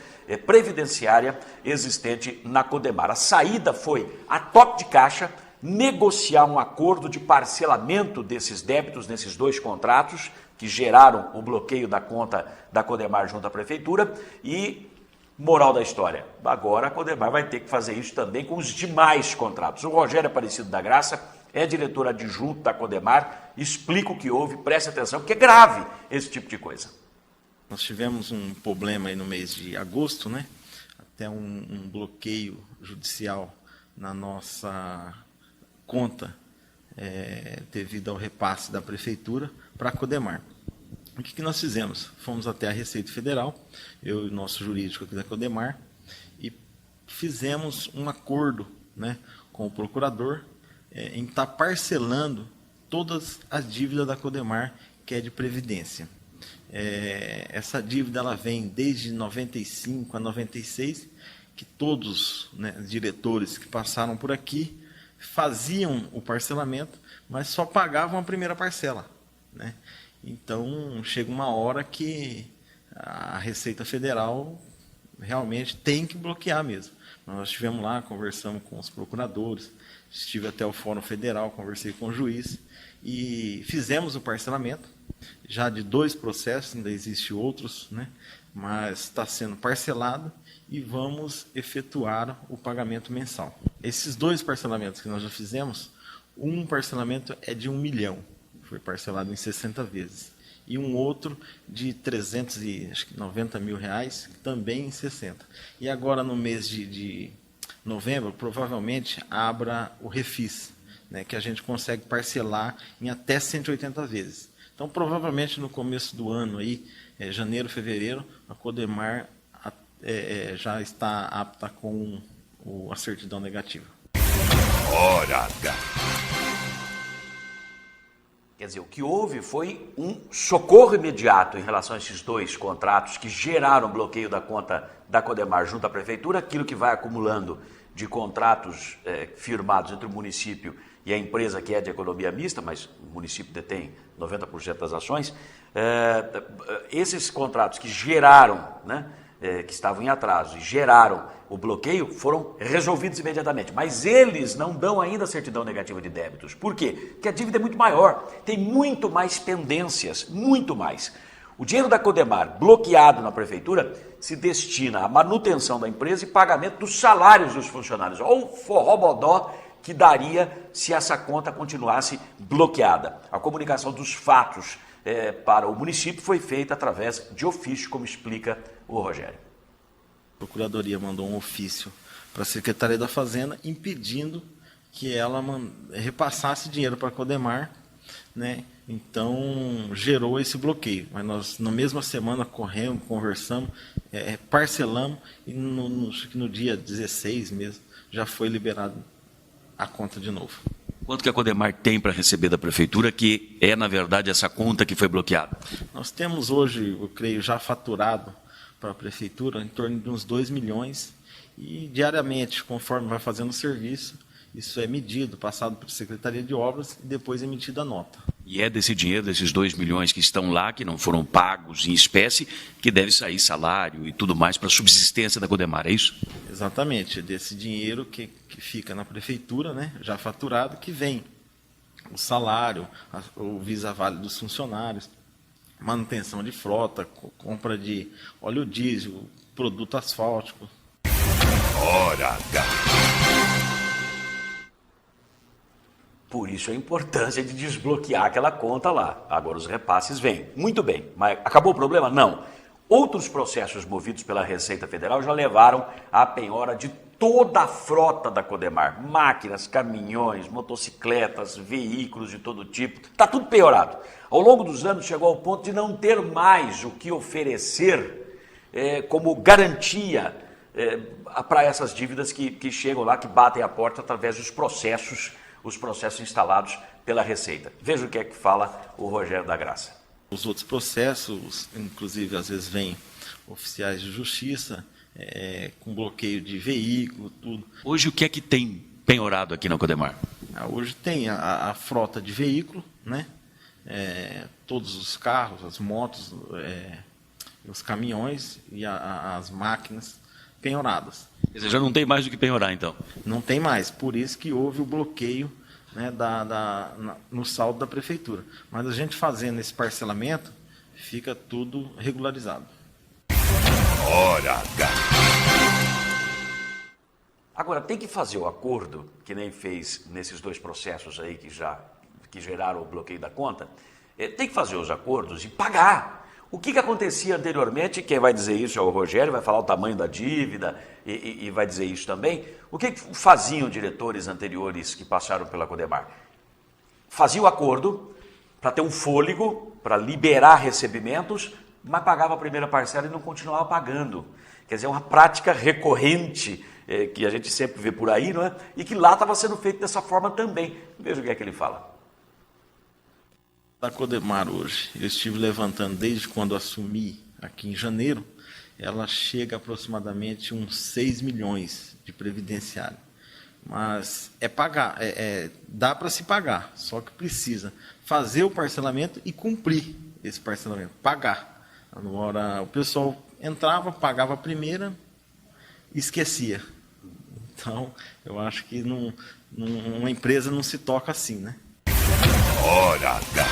previdenciária existente na Codemar. A saída foi, a toque de caixa, negociar um acordo de parcelamento desses débitos, nesses 2 contratos, que geraram o bloqueio da conta da Codemar junto à Prefeitura e... Moral da história, agora a Codemar vai ter que fazer isso também com os demais contratos. O Rogério Aparecido da Graça é diretor adjunto da Codemar, explica o que houve, preste atenção, porque é grave esse tipo de coisa. Nós tivemos um problema aí no mês de agosto, né? Até um bloqueio judicial na nossa conta devido ao repasse da Prefeitura para a Codemar. O que nós fizemos? Fomos até a Receita Federal, eu e o nosso jurídico aqui da Codemar, e fizemos um acordo, né, com o procurador em estar parcelando todas as dívidas da Codemar, que é de previdência. Essa dívida ela vem desde 95 a 96, que todos, né, diretores que passaram por aqui faziam o parcelamento, mas só pagavam a primeira parcela, né? Então, chega uma hora que a Receita Federal realmente tem que bloquear mesmo. Nós estivemos lá, conversamos com os procuradores, estive até o Fórum Federal, conversei com o juiz e fizemos o parcelamento, já de 2 processos, ainda existem outros, né? Mas está sendo parcelado e vamos efetuar o pagamento mensal. Esses 2 parcelamentos que nós já fizemos, um parcelamento é de 1 milhão. Foi parcelado em 60 vezes. E um outro de 390 mil reais, também em 60. E agora, no mês de novembro, provavelmente abra o refis, né, que a gente consegue parcelar em até 180 vezes. Então, provavelmente no começo do ano, aí, janeiro, fevereiro, a Codemar já está apta com a certidão negativa. Hora H. Quer dizer, o que houve foi um socorro imediato em relação a esses dois contratos que geraram bloqueio da conta da Codemar junto à Prefeitura, aquilo que vai acumulando de contratos firmados entre o município e a empresa que é de economia mista, mas o município detém 90% das ações. Esses contratos que geraram, né, que estavam em atraso e geraram o bloqueio, foram resolvidos imediatamente. Mas eles não dão ainda a certidão negativa de débitos. Por quê? Porque a dívida é muito maior, tem muito mais pendências, muito mais. O dinheiro da Codemar, bloqueado na Prefeitura, se destina à manutenção da empresa e pagamento dos salários dos funcionários. Ou o forró-bodó que daria se essa conta continuasse bloqueada. A comunicação dos fatos para o município foi feita através de ofício, como explica o Rogério. A Procuradoria mandou um ofício para a Secretaria da Fazenda impedindo que ela repassasse dinheiro para a Codemar, né? Então, gerou esse bloqueio. Mas nós, na mesma semana, conversamos, parcelamos e no dia 16 mesmo, já foi liberado a conta de novo. Quanto que a Codemar tem para receber da Prefeitura, que é, na verdade, essa conta que foi bloqueada? Nós temos hoje, eu creio, já faturado para a Prefeitura em torno de uns 2 milhões e diariamente, conforme vai fazendo o serviço, isso é medido, passado para a Secretaria de Obras e depois emitida a nota. E é desse dinheiro, desses 2 milhões que estão lá, que não foram pagos em espécie, que deve sair salário e tudo mais para a subsistência da Codemar, é isso? Exatamente, desse dinheiro que fica na Prefeitura, né, já faturado, que vem o salário, o Visa-Vale dos funcionários, manutenção de frota, compra de óleo diesel, produto asfáltico. Hora H. Por isso a importância de desbloquear aquela conta lá. Agora os repasses vêm. Muito bem, mas acabou o problema? Não. Outros processos movidos pela Receita Federal já levaram à penhora de toda a frota da Codemar. Máquinas, caminhões, motocicletas, veículos de todo tipo. Está tudo penhorado. Ao longo dos anos chegou ao ponto de não ter mais o que oferecer como garantia para essas dívidas que chegam lá, que batem a porta através dos processos, os processos instalados pela Receita. Veja o que é que fala o Rogério da Graça. Os outros processos, inclusive, às vezes vêm oficiais de justiça, com bloqueio de veículo, tudo. Hoje o que é que tem penhorado aqui na Codemar? Hoje tem a frota de veículo, né? Todos os carros, as motos, os caminhões e as máquinas penhoradas. Quer dizer, já não tem mais do que penhorar, então? Não tem mais, por isso que houve o bloqueio, né, no saldo da Prefeitura. Mas a gente fazendo esse parcelamento, fica tudo regularizado. Hora H. Agora, tem que fazer o acordo, que nem fez nesses dois processos aí que geraram o bloqueio da conta, tem que fazer os acordos e pagar. O que acontecia anteriormente, quem vai dizer isso é o Rogério, vai falar o tamanho da dívida e vai dizer isso também. O que faziam diretores anteriores que passaram pela Codemar? Faziam o acordo para ter um fôlego, para liberar recebimentos, mas pagava a primeira parcela e não continuava pagando. Quer dizer, é uma prática recorrente que a gente sempre vê por aí, não é? E que lá estava sendo feito dessa forma também. Veja o que é que ele fala. Da Codemar hoje, eu estive levantando desde quando assumi aqui em janeiro, ela chega aproximadamente uns 6 milhões de previdenciário. Mas dá para se pagar, só que precisa fazer o parcelamento e cumprir esse parcelamento, pagar. Agora, o pessoal entrava, pagava a primeira e esquecia. Então, eu acho que uma empresa não se toca assim, né? Hora H.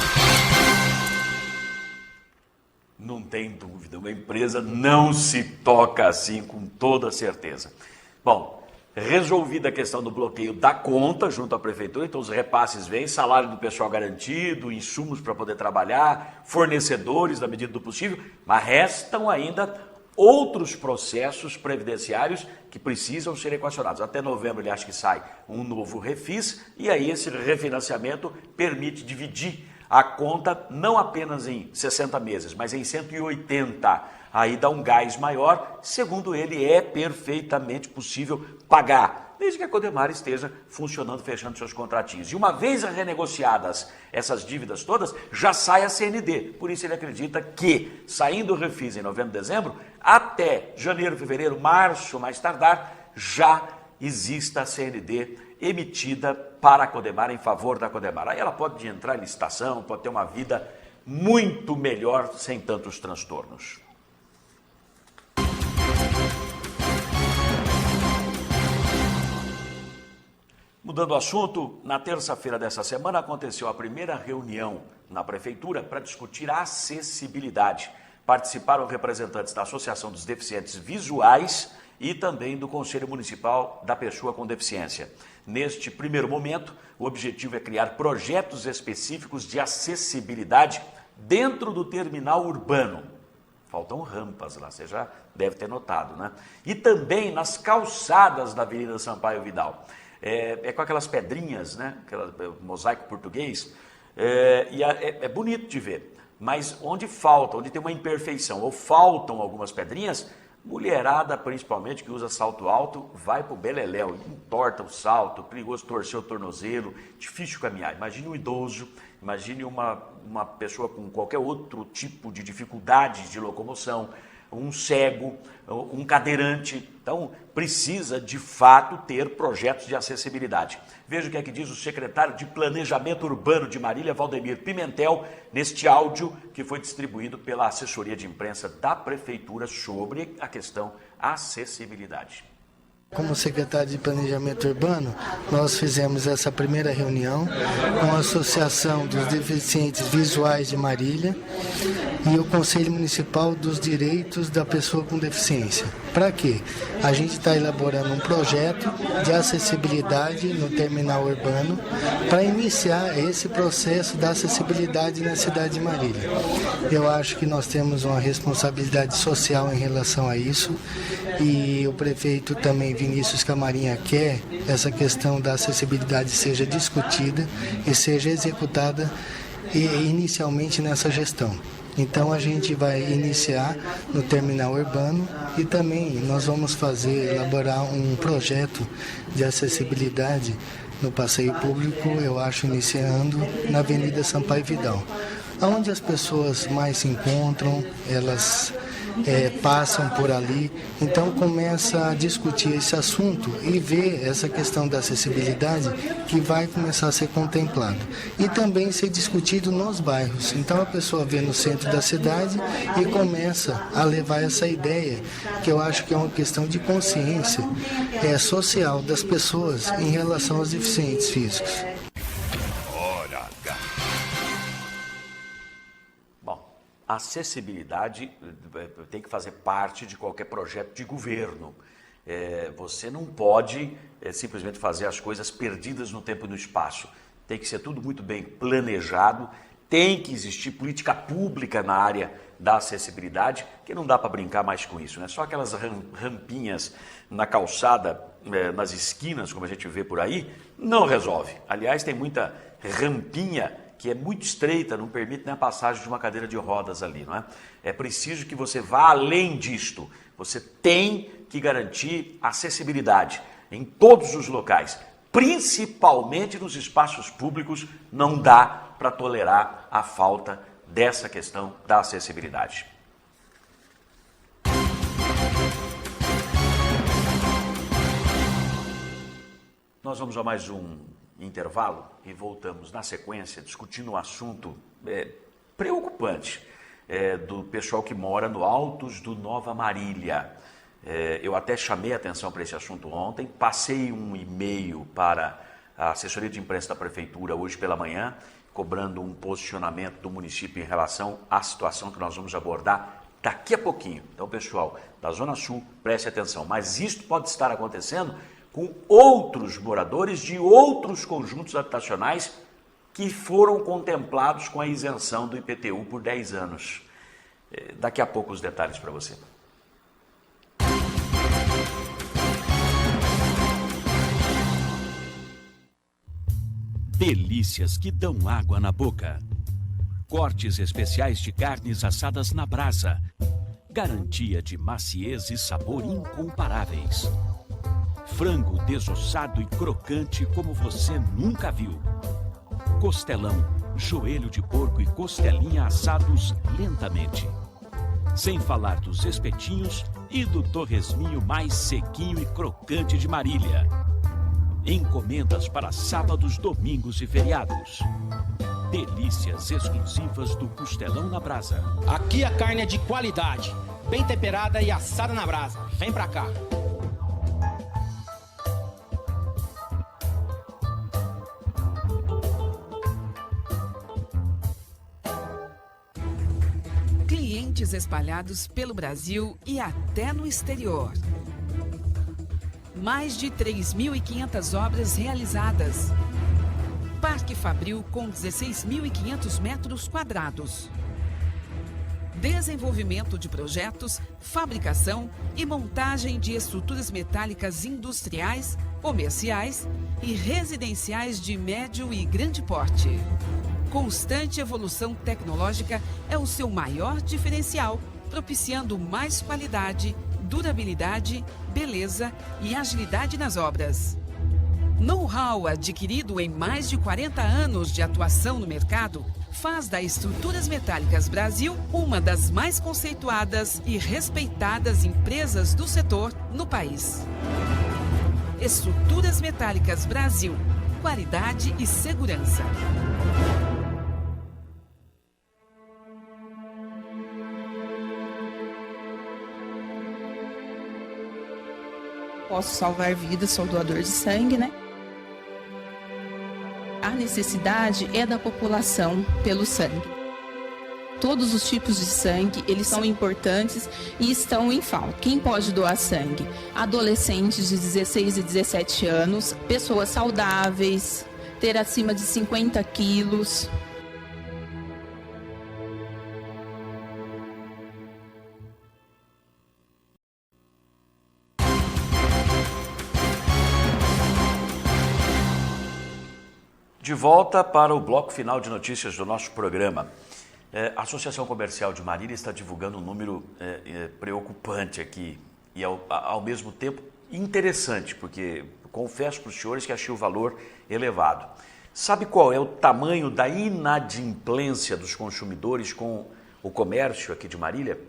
Não tem dúvida, uma empresa não se toca assim com toda certeza. Bom, resolvida a questão do bloqueio da conta junto à Prefeitura, então os repasses vêm, salário do pessoal garantido, insumos para poder trabalhar, fornecedores na medida do possível, mas restam ainda outros processos previdenciários que precisam ser equacionados. Até novembro ele acha que sai um novo refis e aí esse refinanciamento permite dividir a conta não apenas em 60 meses, mas em 180. Aí dá um gás maior, segundo ele, é perfeitamente possível pagar, desde que a Codemar esteja funcionando, fechando seus contratinhos. E uma vez renegociadas essas dívidas todas, já sai a CND. Por isso ele acredita que, saindo o refis em novembro, dezembro, até janeiro, fevereiro, março, mais tardar, já exista a CND emitida para a Codemar, em favor da Codemar. Aí ela pode entrar em licitação, pode ter uma vida muito melhor, sem tantos transtornos. Mudando o assunto, na terça-feira dessa semana aconteceu a primeira reunião na Prefeitura para discutir a acessibilidade. Participaram representantes da Associação dos Deficientes Visuais e também do Conselho Municipal da Pessoa com Deficiência. Neste primeiro momento, o objetivo é criar projetos específicos de acessibilidade dentro do terminal urbano. Faltam rampas lá, você já deve ter notado, né? E também nas calçadas da Avenida Sampaio Vidal. É com aquelas pedrinhas, né? Aquele mosaico português, e é bonito de ver. Mas onde falta, onde tem uma imperfeição, ou faltam algumas pedrinhas, mulherada principalmente que usa salto alto, vai pro beleléu, entorta o salto, perigoso torcer o tornozelo, difícil caminhar. Imagine um idoso, imagine uma pessoa com qualquer outro tipo de dificuldade de locomoção, um cego, um cadeirante. Então, precisa, de fato, ter projetos de acessibilidade. Veja o que é que diz o secretário de Planejamento Urbano de Marília, Valdemir Pimentel, neste áudio que foi distribuído pela assessoria de imprensa da Prefeitura sobre a questão acessibilidade. Como secretário de Planejamento Urbano, nós fizemos essa primeira reunião com a Associação dos Deficientes Visuais de Marília e o Conselho Municipal dos Direitos da Pessoa com Deficiência. Para quê? A gente está elaborando um projeto de acessibilidade no terminal urbano para iniciar esse processo da acessibilidade na cidade de Marília. Eu acho que nós temos uma responsabilidade social em relação a isso e o prefeito também, Vinícius Camarinha, quer essa questão da acessibilidade seja discutida e seja executada inicialmente nessa gestão. Então a gente vai iniciar no terminal urbano e também nós vamos elaborar um projeto de acessibilidade no passeio público, eu acho, iniciando na Avenida Sampaio Vidal, onde as pessoas mais se encontram, elas passam por ali, então começa a discutir esse assunto e ver essa questão da acessibilidade que vai começar a ser contemplado e também ser discutido nos bairros. Então a pessoa vê no centro da cidade e começa a levar essa ideia, que eu acho que é uma questão de consciência social das pessoas em relação aos deficientes físicos. A acessibilidade tem que fazer parte de qualquer projeto de governo. Você não pode simplesmente fazer as coisas perdidas no tempo e no espaço. Tem que ser tudo muito bem planejado, tem que existir política pública na área da acessibilidade, que não dá para brincar mais com isso, né? Só aquelas rampinhas na calçada, nas esquinas, como a gente vê por aí, não resolve. Aliás, tem muita rampinha que é muito estreita, não permite nem a passagem de uma cadeira de rodas ali, não é? É preciso que você vá além disto. Você tem que garantir acessibilidade em todos os locais, principalmente nos espaços públicos. Não dá para tolerar a falta dessa questão da acessibilidade. Nós vamos a mais um intervalo e voltamos na sequência discutindo um assunto preocupante do pessoal que mora no Altos do Nova Marília. Eu até chamei a atenção para esse assunto ontem, passei um e-mail para a assessoria de imprensa da Prefeitura hoje pela manhã, cobrando um posicionamento do município em relação à situação que nós vamos abordar daqui a pouquinho. Então, pessoal da Zona Sul, preste atenção, mas isso pode estar acontecendo com outros moradores de outros conjuntos habitacionais que foram contemplados com a isenção do IPTU por 10 anos. Daqui a pouco os detalhes para você. Delícias que dão água na boca. Cortes especiais de carnes assadas na brasa. Garantia de maciez e sabor incomparáveis. Frango desossado e crocante como você nunca viu. Costelão, joelho de porco e costelinha assados lentamente. Sem falar dos espetinhos e do torresminho mais sequinho e crocante de Marília. Encomendas para sábados, domingos e feriados. Delícias exclusivas do Costelão na Brasa. Aqui a carne é de qualidade, bem temperada e assada na brasa. Vem pra cá. Clientes espalhados pelo Brasil e até no exterior. Mais de 3.500 obras realizadas. Parque Fabril com 16.500 metros quadrados. Desenvolvimento de projetos, fabricação e montagem de estruturas metálicas industriais, comerciais e residenciais de médio e grande porte. Constante evolução tecnológica é o seu maior diferencial, propiciando mais qualidade, durabilidade, beleza e agilidade nas obras. Know-how adquirido em mais de 40 anos de atuação no mercado faz da Estruturas Metálicas Brasil uma das mais conceituadas e respeitadas empresas do setor no país. Estruturas Metálicas Brasil. Qualidade e segurança. Posso salvar vidas, sou doador de sangue, né? A necessidade é da população pelo sangue. Todos os tipos de sangue, eles são importantes e estão em falta. Quem pode doar sangue? Adolescentes de 16 e 17 anos, pessoas saudáveis, ter acima de 50 quilos. De volta para o bloco final de notícias do nosso programa. A Associação Comercial de Marília está divulgando um número preocupante aqui e ao mesmo tempo interessante, porque confesso para os senhores que achei o valor elevado. Sabe qual é o tamanho da inadimplência dos consumidores com o comércio aqui de Marília?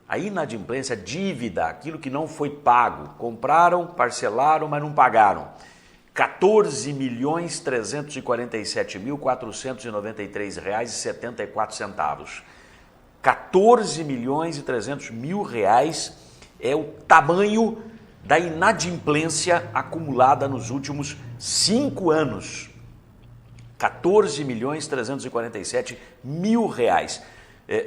A inadimplência, a dívida, aquilo que não foi pago. Compraram, parcelaram, mas não pagaram. R$ 14.397.493,74. 14.300.000 é o tamanho da inadimplência acumulada nos últimos 5 anos. R$ 14.347.000.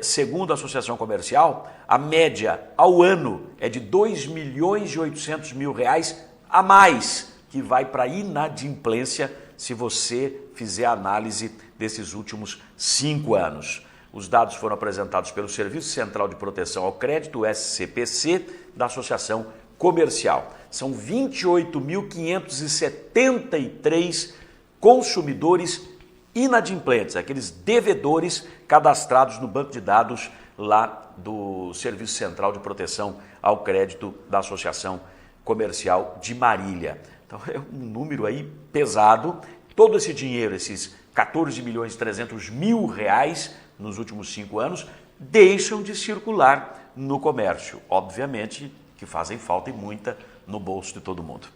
Segundo a Associação Comercial, a média ao ano é de R$ 2.800.000 a mais, que vai para a inadimplência se você fizer a análise desses últimos 5 anos. Os dados foram apresentados pelo Serviço Central de Proteção ao Crédito, o SCPC, da Associação Comercial. São 28.573 consumidores inadimplentes, aqueles devedores cadastrados no banco de dados lá do Serviço Central de Proteção ao Crédito da Associação Comercial de Marília. Então é um número aí pesado. Todo esse dinheiro, esses R$ 14.300.000 nos últimos 5 anos, deixam de circular no comércio. Obviamente que fazem falta e muita no bolso de todo mundo.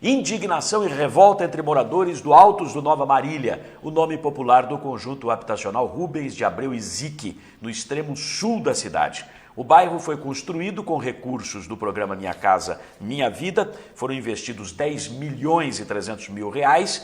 Indignação e revolta entre moradores do Altos do Nova Marília, o nome popular do conjunto habitacional Rubens de Abreu e Zique, no extremo sul da cidade. O bairro foi construído com recursos do programa Minha Casa, Minha Vida. Foram investidos R$ 10.300.000,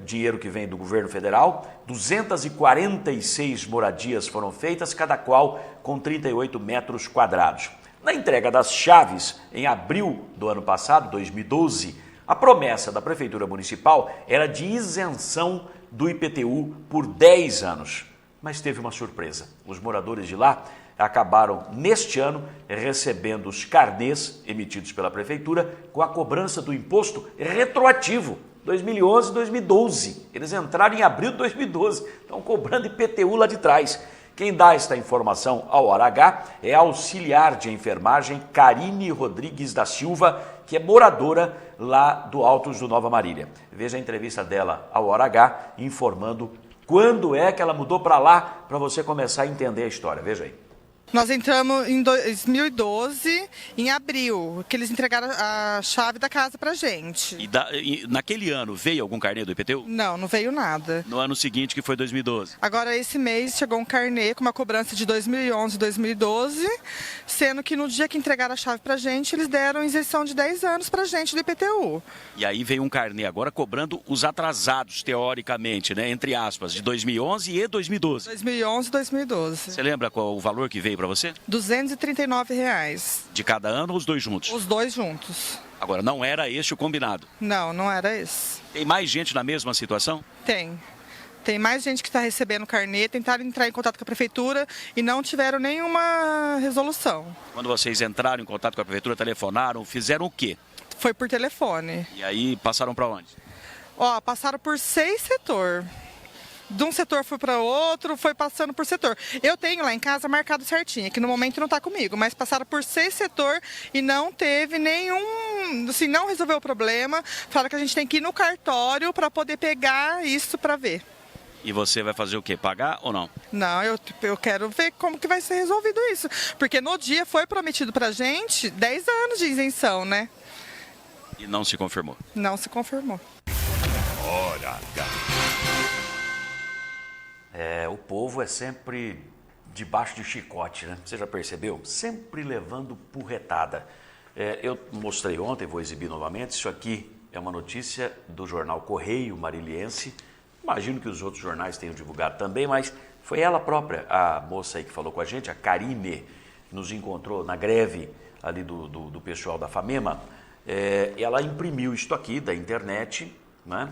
dinheiro que vem do governo federal. 246 moradias foram feitas, cada qual com 38 metros quadrados. Na entrega das chaves, em abril do ano passado, 2012, a promessa da Prefeitura Municipal era de isenção do IPTU por 10 anos. Mas teve uma surpresa. Os moradores de lá acabaram, neste ano, recebendo os carnês emitidos pela Prefeitura com a cobrança do imposto retroativo. 2011 e 2012. Eles entraram em abril de 2012, estão cobrando IPTU lá de trás. Quem dá esta informação ao Hora H é a auxiliar de enfermagem Karine Rodrigues da Silva, que é moradora lá do Altos do Nova Marília. Veja a entrevista dela ao Hora H, informando quando é que ela mudou para lá, para você começar a entender a história. Veja aí. Nós entramos em 2012, em abril, que eles entregaram a chave da casa pra gente. E naquele ano veio algum carnê do IPTU? Não, não veio nada. No ano seguinte, que foi 2012? Agora, esse mês, chegou um carnê com uma cobrança de 2011 e 2012, sendo que no dia que entregaram a chave pra gente, eles deram isenção de 10 anos pra gente do IPTU. E aí veio um carnê agora cobrando os atrasados, teoricamente, né? Entre aspas, de 2011 e 2012. 2011 e 2012. Você lembra qual o valor que veio para você? R$ 239. De cada ano ou os dois juntos? Os dois juntos. Agora, não era este o combinado? Não, não era esse. Tem mais gente na mesma situação? Tem. Tem mais gente que está recebendo carnê, tentaram entrar em contato com a prefeitura e não tiveram nenhuma resolução. Quando vocês entraram em contato com a prefeitura, telefonaram, fizeram o quê? Foi por telefone. E aí passaram para onde? Passaram por 6 setores. De um setor foi para outro, foi passando por setor. Eu tenho lá em casa marcado certinho, que no momento não está comigo, mas passaram por 6 setores e não teve nenhum, assim, não resolveu o problema. Falaram que a gente tem que ir no cartório para poder pegar isso para ver. E você vai fazer o quê? Pagar ou não? Não, eu quero ver como que vai ser resolvido isso. Porque no dia foi prometido pra gente 10 anos de isenção, né? E não se confirmou? Não se confirmou. Hora H. O povo é sempre debaixo de chicote, né? Você já percebeu? Sempre levando porretada. Eu mostrei ontem, vou exibir novamente, isso aqui é uma notícia do jornal Correio Mariliense. Imagino que os outros jornais tenham divulgado também, mas foi ela própria, a moça aí que falou com a gente, a Karine, que nos encontrou na greve ali do pessoal da FAMEMA. Ela imprimiu isto aqui da internet, né?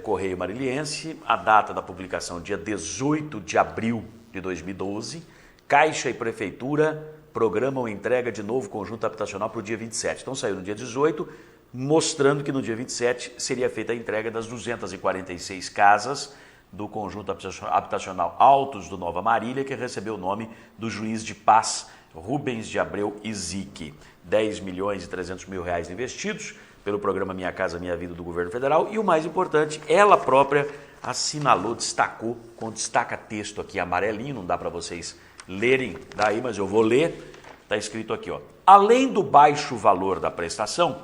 Correio Mariliense, a data da publicação, dia 18 de abril de 2012, Caixa e Prefeitura programam entrega de novo conjunto habitacional para o dia 27. Então saiu no dia 18, mostrando que no dia 27 seria feita a entrega das 246 casas do conjunto habitacional Altos do Nova Marília, que recebeu o nome do juiz de paz Rubens de Abreu Izique. 10 milhões e 300 mil reais investidos pelo programa Minha Casa Minha Vida do governo federal e o mais importante, ela própria assinalou, destacou, com destaca-texto aqui amarelinho, não dá para vocês lerem daí, mas eu vou ler, está escrito aqui, ó. Além do baixo valor da prestação,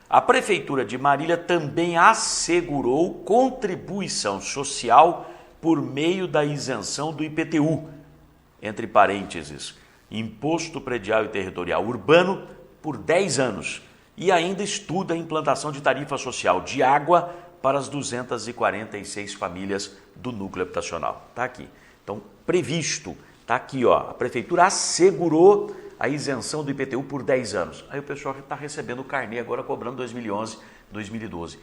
a Prefeitura de Marília também assegurou contribuição social por meio da isenção do IPTU, entre parênteses, Imposto Predial e Territorial Urbano, por 10 anos. E ainda estuda a implantação de tarifa social de água para as 246 famílias do núcleo habitacional. Está aqui. Então, previsto, está aqui, ó. A Prefeitura assegurou a isenção do IPTU por 10 anos. Aí o pessoal está recebendo o carnê agora cobrando 2011, 2012.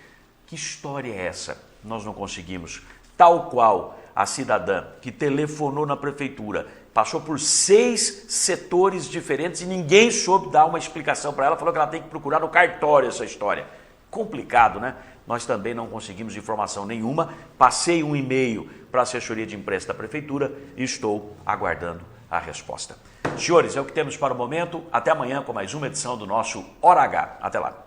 Que história é essa? Nós não conseguimos. Tal qual a cidadã que telefonou na Prefeitura, passou por 6 setores diferentes e ninguém soube dar uma explicação para ela, falou que ela tem que procurar no cartório essa história. Complicado, né? Nós também não conseguimos informação nenhuma. Passei um e-mail para a assessoria de imprensa da Prefeitura e estou aguardando a resposta. Senhores, é o que temos para o momento. Até amanhã com mais uma edição do nosso Hora H. Até lá.